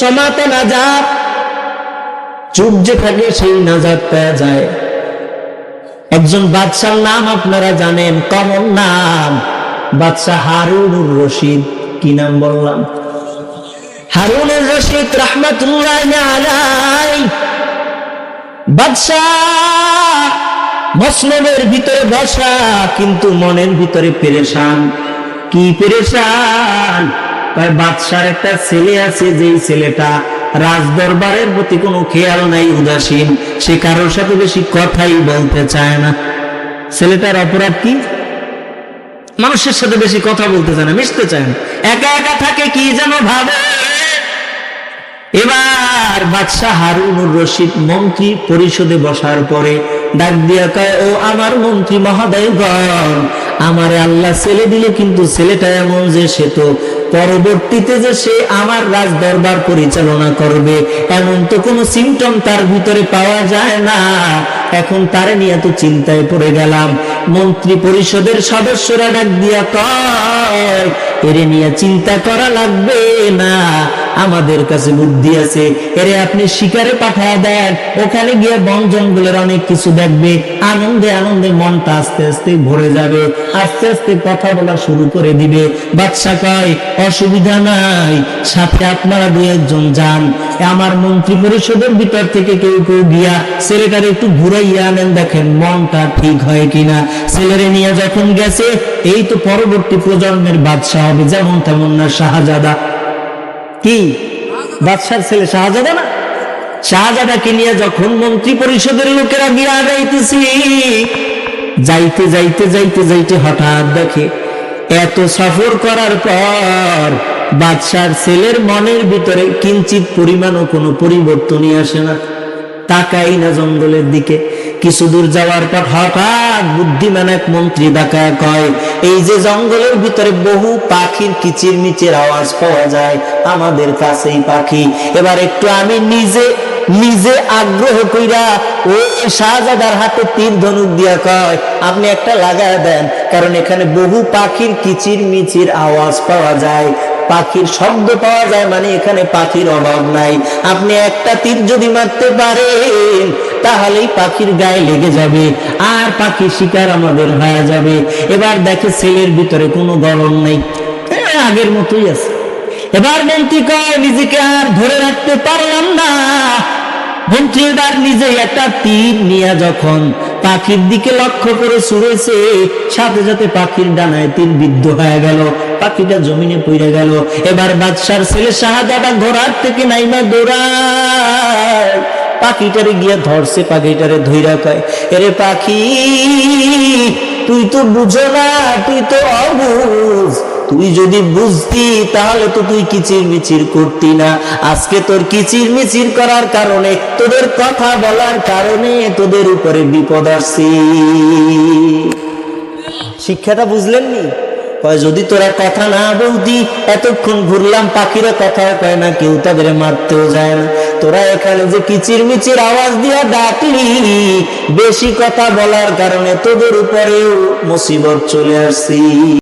সমাতে নাজাত, চুপ যে থাকে সেই নাজাত পাওয়া যায়। একজন বাদশার নাম আপনারা জানেন, কমন নাম, বাদশাহ হারুনুর রশিদ। কি নাম বললাম? হারুনুর রশিদ রাহমাতুল্লাহি আলাইহি। বাদশাহ মসনদের ভিতরে বসা, কিন্তু মনের ভিতরে পেরেশান। কি পেরেশান? বাদশার একটা ছেলে আছে, যেই ছেলেটা রাজ দরবারের প্রতি কোনো খেয়াল নাই, উদাসীন, সে কারোর সাথে বেশি কথাই বলতে চায় না। ছেলেটার অপরাধ কি? মানুষের সাথে বেশি কথা বলতে চায় না, মিশতে চায় না, একা একা থাকে, কি যেন ভাবে। এবার বাদশাহ হারুনুর রশিদ মন্ত্রী পরিষদে বসার পরে ডাক দিয়া কয়, ও আমার মন্ত্রী মহোদয়গণ, আমারে আল্লাহ ছেলে দিলে, কিন্তু ছেলেটা এমন যে সে তো পরবর্তীতে যে সে আমার রাজ দরবার পরিচালনা করবে, এমন তো কোনো সিমটম তার ভিতরে পাওয়া যায় না। এখন তারে নিয়ে তো চিন্তায় পড়ে গেলাম। মন্ত্রী পরিষদের সদস্যরা ডাক দিয়া কয়, এরে নিয়ে চিন্তা করা লাগবে না, আমাদের কাছে বুদ্ধি আছে, এরে আপনি শিকারে পাঠায় দেন, ওখানে গিয়ে বন জঙ্গলের অনেক কিছু দেখবে, আনন্দে আনন্দে মনটা আস্তে আস্তে ভরে যাবে, আস্তে আস্তে কথা বলা শুরু করে দিবে। বাদশা কয়, অসুবিধা নাই, সাথে আপনারা দুই একজন যান, আমার মন্ত্রী পরিষদের ভিতর থেকে কেউ কেউ গিয়া ছেলেটারে একটু ঘুরাইয়া আনেন, দেখেন মনটা ঠিক হয় কিনা। ছেলেরে নিয়ে যখন গেছে, এই তো পরবর্তী প্রজন্মের বাদশাহ হবে, যেমন তেমন না, শাহজাদা। কি বাদশার ছেলে শাহজাদা না? শাহজাদাকে নিয়ে যখন মন্ত্রী পরিষদের লোকেরা গিয়ে আগাইতেছি, যাইতে যাইতে যাইতে যাইতে হঠাৎ দেখে এত সফর করার পর বাদশার ছেলের মনের ভিতরে কিঞ্চিত পরিমাণও কোনো পরিবর্তনই আসে না, তাকাই না জঙ্গলের দিকে। কিছু দূর যাওয়ার পর হঠাৎ বুদ্ধিমান এক মন্ত্রী ডাকায় কয়, এই যে জঙ্গলের ভিতরে বহু পাখির কিচির মিচির আওয়াজ পাওয়া যায়, আমাদের কাছেই পাখি, এবার একটু আমি নিজে আগ্রহ কইরা ওই শাহজাদার হাতে তীর ধনুক দিয়া কয়, আপনি একটা লাগায় দেন, কারণ এখানে বহু পাখির কিচির মিচির আওয়াজ পাওয়া যায়, পাখির শব্দ পাওয়া যায়, মানে এখানে পাখির অভাব নাই, আপনি একটা তীর যদি মারতে পারেন তাহলেই পাখির গায়ে লেগে যাবে, আর পাখির শিকার আমাদের হয়ে যাবে। এবার দেখে ছেলের ভিতরে কোনো গরম নেই, আগের মতোই আছে। এবার মন্ত্রী কয়, নিজেকে আর ধরে রাখতে পারলাম না। মন্ত্রী এবার নিজে একটা তীর নিয়ে যখন পাখির দিকে লক্ষ্য করে ছুঁড়েছে, সাথে সাথে পাখির ডানায় তীর বিদ্ধ হয়ে গেল, পাখিটা জমিনে পড়ে গেল। এবার বাদশার ছেলে শাহজাদা ঘোড়ার থেকে নাইমা দৌড়ায়, পাখিটারে গিয়ে ধরছে, পাখিটারে ধইরা কয়, এরে পাখি, তুই তো বুঝো না, তুই তো অবুঝ, তুই যদি বুঝতি তাহলে তো তুই কিচির মিচির করতি না। আজকে তোর কিচির মিচির করার কারণে, তোদের কথা বলার কারণে তোদের উপরে বিপদ আসছে। শিক্ষাটা বুঝলেননি? যদি তোরা কথা না বলতি, এতক্ষণ ঘুরলাম, পাখিরা কথা কয় না, কেউ তাদের মারতেও যায় না, তোরা এখানে যে কিচির মিচির আওয়াজ দিয়া ডাকলি, বেশি কথা বলার কারণে তোদের উপরেও মুসিবত চলে আসছে।